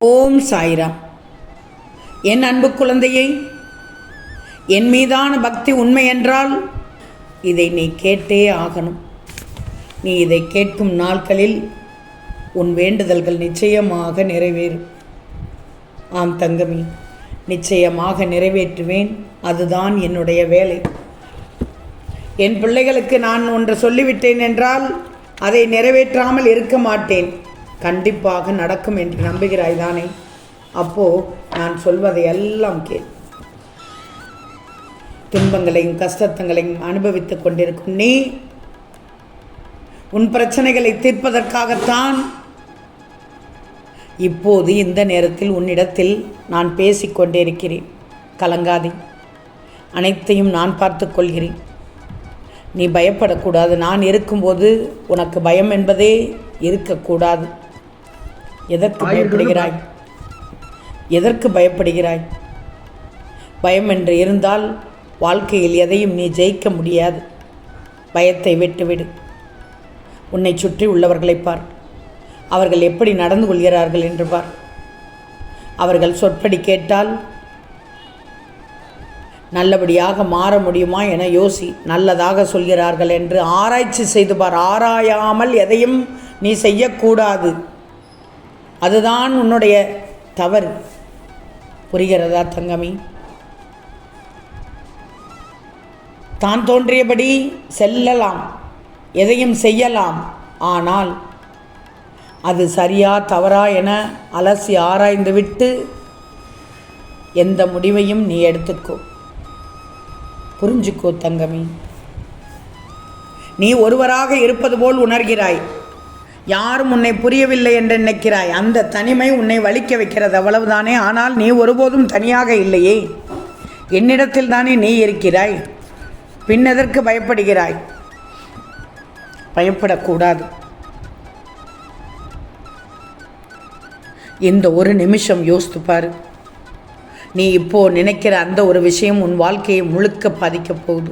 ஓம் சாய்ராம். என் அன்பு குழந்தையை, என் மீதான பக்தி உண்மை என்றால் இதை நீ கேட்டே ஆகணும். நீ இதை கேட்கும் நாட்களில் உன் வேண்டுதல்கள் நிச்சயமாக நிறைவேறும். ஆம் தங்கமி, நிச்சயமாக நிறைவேற்றுவேன். அதுதான் என்னுடைய வேலை. என் பிள்ளைகளுக்கு நான் ஒன்று சொல்லிவிட்டேன் என்றால் அதை நிறைவேற்றாமல் இருக்க மாட்டேன். கண்டிப்பாக நடக்கும் என்று நம்புகிறாய் தானே? அப்போது நான் சொல்வதை எல்லாம் கேள். துன்பங்களையும் கஷ்டங்களையும் அனுபவித்துக் கொண்டிருக்கும் நீ உன் பிரச்சனைகளை தீர்ப்பதற்காகத்தான் இப்போது இந்த நேரத்தில் உன்னிடத்தில் நான் பேசிக்கொண்டே இருக்கிறேன். கலங்காதே, அனைத்தையும் நான் பார்த்து கொள்கிறேன். நீ பயப்படக்கூடாது. நான் இருக்கும்போது உனக்கு பயம் என்பதே இருக்கக்கூடாது. எதற்கு பயப்படுகிறாய்? எதற்கு பயப்படுகிறாய்? பயம் என்று இருந்தால் வாழ்க்கையில் எதையும் நீ ஜெயிக்க முடியாது. பயத்தை விட்டுவிடு. உன்னை சுற்றி உள்ளவர்களை பார். அவர்கள் எப்படி நடந்து கொள்கிறார்கள் என்று பார். அவர்கள் சொற்படி கேட்டால் நல்லபடியாக மாற முடியுமா என யோசி. நல்லதாக சொல்கிறார்கள் என்று ஆராய்ச்சி செய்து பார். ஆராயாமல் எதையும் நீ செய்யக்கூடாது. அதுதான் உன்னுடைய தவறு. புரிகிறதா தங்கமி? தான் தோன்றியபடி செல்லலாம், எதையும் செய்யலாம். ஆனால் அது சரியா தவறா என அலசி ஆராய்ந்துவிட்டு எந்த முடிவையும் நீ எடுத்துக்கோ. புரிஞ்சுக்கோ தங்கமி. நீ ஒருவராக இருப்பது போல் உணர்கிறாய். யாரும் உன்னை புரியவில்லை என்று நினைக்கிறாய். அந்த தனிமை உன்னை வலிக்க வைக்கிறது, அவ்வளவுதானே. ஆனால் நீ ஒருபோதும் தனியாக இல்லையே. என்னிடத்தில் தானே நீ இருக்கிறாய். பின்னெதற்கு பயப்படுகிறாய்? பயப்படக்கூடாது. இந்த ஒரு நிமிஷம் யோசித்து பாரு. நீ இப்போது நினைக்கிற அந்த ஒரு விஷயம் உன் வாழ்க்கையை முழுக்க பாதிக்கப் போகுது.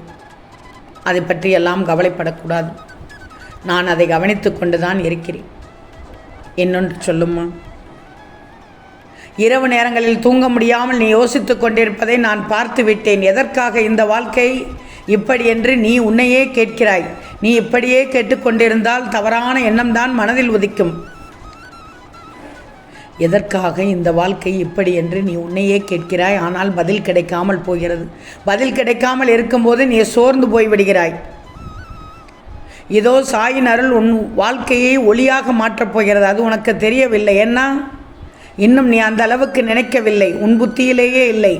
அதை பற்றியெல்லாம் கவலைப்படக்கூடாது. நான் அதை கவனித்து கொண்டு தான் இருக்கிறேன். என்னொன்று சொல்லுமா? இரவு நேரங்களில் தூங்க முடியாமல் நீ யோசித்து கொண்டிருப்பதை நான் பார்த்து விட்டேன். எதற்காக இந்த வாழ்க்கை இப்படி என்று நீ உன்னையே கேட்கிறாய். நீ இப்படியே கேட்டுக்கொண்டிருந்தால் தவறான எண்ணம்தான் மனதில் உதிக்கும். எதற்காக இந்த வாழ்க்கை இப்படி என்று நீ உன்னையே கேட்கிறாய். ஆனால் பதில் கிடைக்காமல் போகிறது. பதில் கிடைக்காமல் இருக்கும்போது நீ சோர்ந்து போய்விடுகிறாய். இதோ சாயின் அருள் உன் வாழ்க்கையை ஒளியாக மாற்றப் போகிறது. அது உனக்கு தெரியவில்லை. ஏன்னா இன்னும் நீ அந்த அளவுக்கு நினைக்கவில்லை. உன் புத்தியிலேயே இல்லை.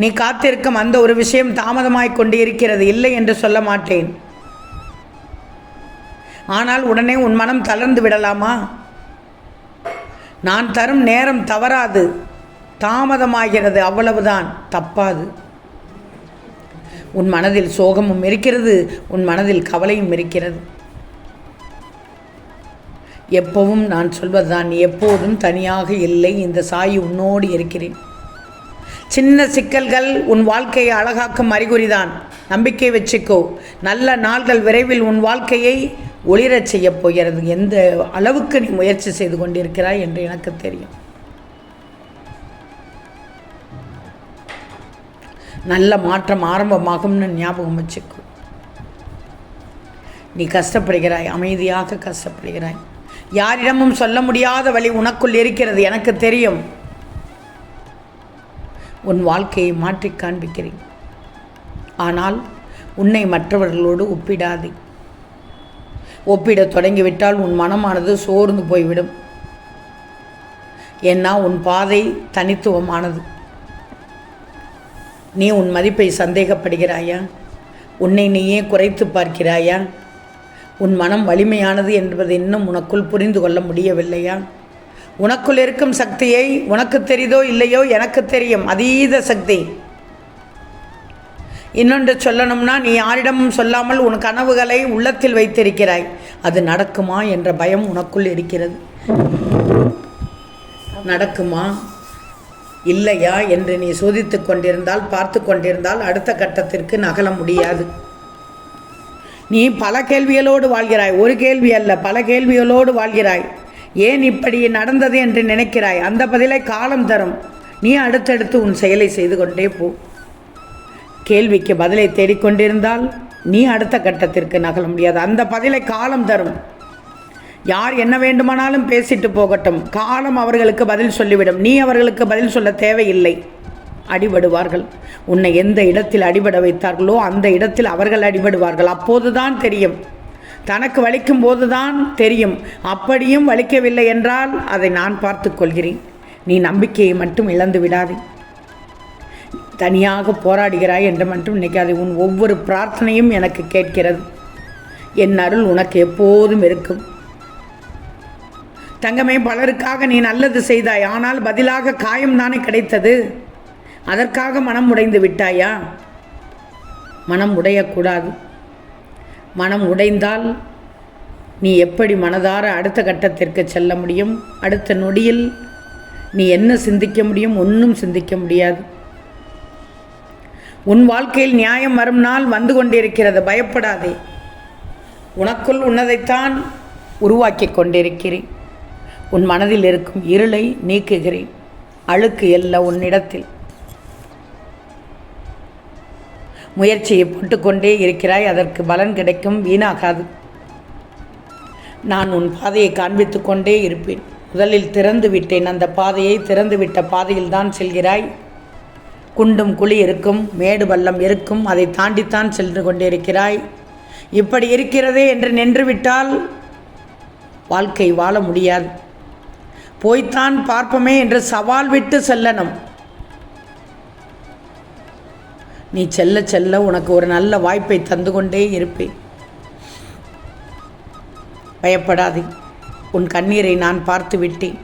நீ காத்திருக்கும் அந்த ஒரு விஷயம் தாமதமாய் கொண்டு இருக்கிறது. இல்லை என்று சொல்ல மாட்டேன். ஆனால் உடனே உன் மனம் தளர்ந்து விடலாமா? நான் தரும் நேரம் தவறாது, தாமதமாகிறது, அவ்வளவுதான். தப்பாது. உன் மனதில் சோகமும் இருக்கிறது, உன் மனதில் கவலையும் இருக்கிறது. எப்பவும் நான் சொல்வதுதான், நீ எப்போதும் தனியாக இல்லை. இந்த சாயி உன்னோடு இருக்கிறேன். சின்ன சிக்கல்கள் உன் வாழ்க்கையை அழகாக்கும் அறிகுறிதான். நம்பிக்கை வச்சுக்கோ. நல்ல நாள்கள் விரைவில் உன் வாழ்க்கையை ஒளிரச் செய்யப் போகிறது. எந்த அளவுக்கு நீ முயற்சி செய்து கொண்டிருக்கிறாய் என்று எனக்கு தெரியும். நல்ல மாற்றம் ஆரம்பமாகும்னு ஞாபகம் வச்சுக்கோ. நீ கஷ்டப்படுகிறாய், அமைதியாக கஷ்டப்படுகிறாய். யாரிடமும் சொல்ல முடியாத வழி உனக்குள் இருக்கிறது, எனக்கு தெரியும். உன் வாழ்க்கையை மாற்றி காண்பிக்கிறேன். ஆனால் உன்னை மற்றவர்களோடு ஒப்பிடாதே. ஒப்பிட தொடங்கிவிட்டால் உன் மனமானது சோர்ந்து போய்விடும். ஏன்னா உன் பாதை தனித்துவமானது. நீ உன் மதிப்பை சந்தேகப்படுகிறாயா? உன்னை நீயே குறைத்து பார்க்கிறாயா? உன் மனம் வலிமையானது என்பது இன்னும் உனக்குள் புரிந்து கொள்ள முடியவில்லையா? உனக்குள் இருக்கும் சக்தியை உனக்கு தெரியுதோ இல்லையோ, எனக்கு தெரியும். அதீத சக்தி. இன்னொன்று சொல்லணும்னா, நீ யாரிடமும் சொல்லாமல் உன் கனவுகளை உள்ளத்தில் வைத்திருக்கிறாய். அது நடக்குமா என்ற பயம் உனக்குள் இருக்கிறது. நடக்குமா இல்லையா என்று நீ சோதித்து கொண்டிருந்தால், பார்த்து கொண்டிருந்தால் அடுத்த கட்டத்திற்கு நகல முடியாது. நீ பல கேள்விகளோடு வாழ்கிறாய். ஒரு கேள்வி அல்ல, பல கேள்விகளோடு வாழ்கிறாய். ஏன் இப்படி நடந்தது என்று நினைக்கிறாய்? அந்த பதிலை காலம் தரும். நீ அடுத்தடுத்து உன் செயலை செய்து கொண்டே போ. கேள்விக்கு பதிலை தேடிக்கொண்டிருந்தால் நீ அடுத்த கட்டத்திற்கு நகர முடியாது. அந்த பதிலை காலம் தரும். யார் என்ன வேண்டுமானாலும் பேசிட்டு போகட்டும், காலம் அவர்களுக்கு பதில் சொல்லிவிடும். நீ அவர்களுக்கு பதில் சொல்ல தேவையில்லை. அடிபடுவார்கள். உன்னை எந்த இடத்தில் அடிபட வைத்தார்களோ அந்த இடத்தில் அவர்கள் அடிபடுவார்கள். அப்போதுதான் தெரியும். தனக்கு வலிக்கும் போதுதான் தெரியும். அப்படியும் வலிக்கவில்லை என்றால் அதை நான் பார்த்து கொள்கிறேன். நீ நம்பிக்கையை மட்டும் இழந்து விடாதே. தனியாக போராடுகிறாய் என்று மட்டும் நினைக்காதே. உன் ஒவ்வொரு பிரார்த்தனையும் எனக்கு கேட்கிறது. என் அருள் உனக்கு எப்போதும் இருக்கும். தங்கமே, பலருக்காக நீ நல்லது செய்தாய். ஆனால் பதிலாக காயம் தானே கிடைத்தது. அதற்காக மனம் உடைந்து விட்டாயா? மனம் உடையக்கூடாது. மனம் உடைந்தால் நீ எப்படி மனதார அடுத்த கட்டத்திற்கு செல்ல முடியும்? அடுத்த நொடியில் நீ என்ன சிந்திக்க முடியும்? ஒன்றும் சிந்திக்க முடியாது. உன் வாழ்க்கையில் நியாயம் வரும் நாள் வந்து கொண்டிருக்கிறது. பயப்படாதே. உனக்குள் உன்னதைத்தான் உருவாக்கி கொண்டிருக்கிறேன். உன் மனதில் இருக்கும் இருளை நீக்குகிறேன். அழுக்கு எல்ல உன்னிடத்தில். முயற்சியை போட்டுக்கொண்டே இருக்கிறாய். அதற்கு பலன் கிடைக்கும். வீணாகாது. நான் உன் பாதையை காண்பித்து கொண்டே இருப்பேன். முதலில் திறந்து விட்டேன். அந்த பாதையை திறந்துவிட்ட பாதையில் தான் செல்கிறாய். குண்டும் குழி இருக்கும், மேடு பள்ளம் இருக்கும். அதை தாண்டித்தான் சென்று கொண்டிருக்கிறாய். இப்படி இருக்கிறதே என்று நின்றுவிட்டால் வாழ்க்கை வாழ முடியாது. போய்த்தான் பார்ப்போமே என்று சவால் விட்டு செல்லணும். நீ செல்ல செல்ல உனக்கு ஒரு நல்ல வாய்ப்பை தந்து கொண்டே இருப்பேன். பயப்படாதே. உன் கண்ணீரை நான் பார்த்து விட்டேன்.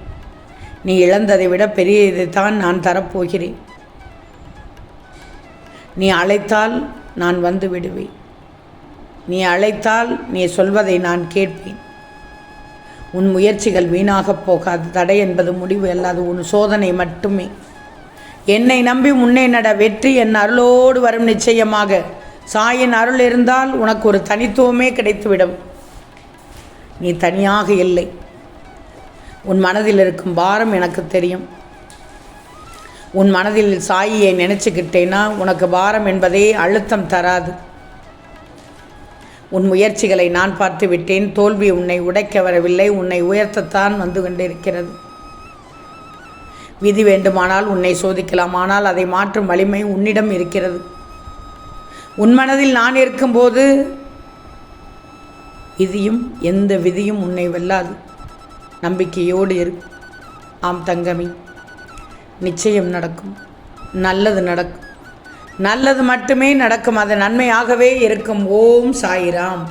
நீ இழந்ததை விட பெரியதைத்தான் நான் தரப்போகிறேன். நீ அழைத்தால் நான் வந்து விடுவேன். நீ அழைத்தால் நீ சொல்வதை நான் கேட்பேன். உன் முயற்சிகள் வீணாகப் போகாது. தடை என்பது முடிவு அல்லாது உன் சோதனை மட்டுமே. என்னை நம்பி முன்னே நட. வெற்றி என் அருளோடு வரும். நிச்சயமாக சாயின் அருள் இருந்தால் உனக்கு ஒரு தனித்துவமே கிடைத்துவிடும். நீ தனியாக இல்லை. உன் மனதில் இருக்கும் பாரம் எனக்கு தெரியும். உன் மனதில் சாயியை நினச்சிக்கிட்டேன்னா உனக்கு பாரம் என்பதே அழுத்தம் தராது. உன் முயற்சிகளை நான் பார்த்து விட்டேன். தோல்வி உன்னை உடைக்க வரவில்லை, உன்னை உயர்த்தத்தான் வந்து கொண்டிருக்கிறது. விதி வேண்டுமானால் உன்னை சோதிக்கலாம். ஆனால் அதை மாற்றும் வலிமை உன்னிடம் இருக்கிறது. உன் மனதில் நான் இருக்கும்போது விதியும் எந்த விதியும் உன்னை வெல்லாது. நம்பிக்கையோடு இரு. ஆம் தங்கமே, நிச்சயம் நடக்கும். நல்லது நடக்கும். நல்லது மட்டுமே நடக்கும். அது நன்மையாகவே இருக்கும். ஓம் சாயிராம்.